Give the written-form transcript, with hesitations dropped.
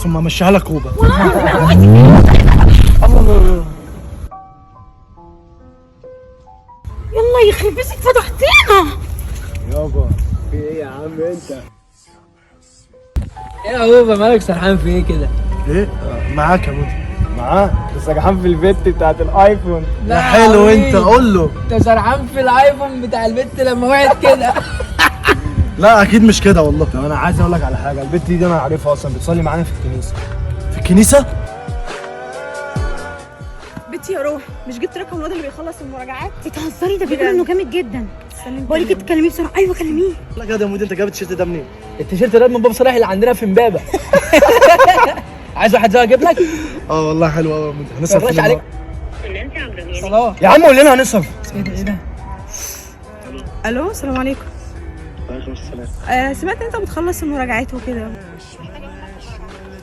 ثم امشيها لك روبه. يلا يخرب بيتك فضحتينا يابا في ايه يا عم انت؟ ايه يا بابا مالك سرحان في ايه كده؟ ايه معاك يا مودي؟ معاه بس سرحان في البت بتاعت الايفون. لا حلو انت قول له. انت سرحان في الايفون بتاع البت لما وقعت كده. لا اكيد مش كده والله. طب انا عايز اقول لك على حاجه، البت دي انا عارفها اصلا، بتصلي معانا في الكنيسه. في الكنيسه؟ بنتي يا روح، مش جبت رقم الواد اللي بيخلص المراجعات؟ بتهزري؟ ده بيقول انه جامد جدا. بقولك انت تكلميه بسرعه. ايوه كلميه. لا كده يا مودي، انت جايب التيشيرت ده منين؟ التيشيرت ده من باب صلاح اللي عندنا في امبابه. عايز واحد زي اجيب لك؟ اه والله حلو قوي يا مودي. هنصرف مبقاش عليك. صلاح يا عم قول لنا هنصرف. ايه ده ايه ده؟ الو السلام عليكم. وعليكم السلام. سمعت انت بتخلص المراجعات وكده،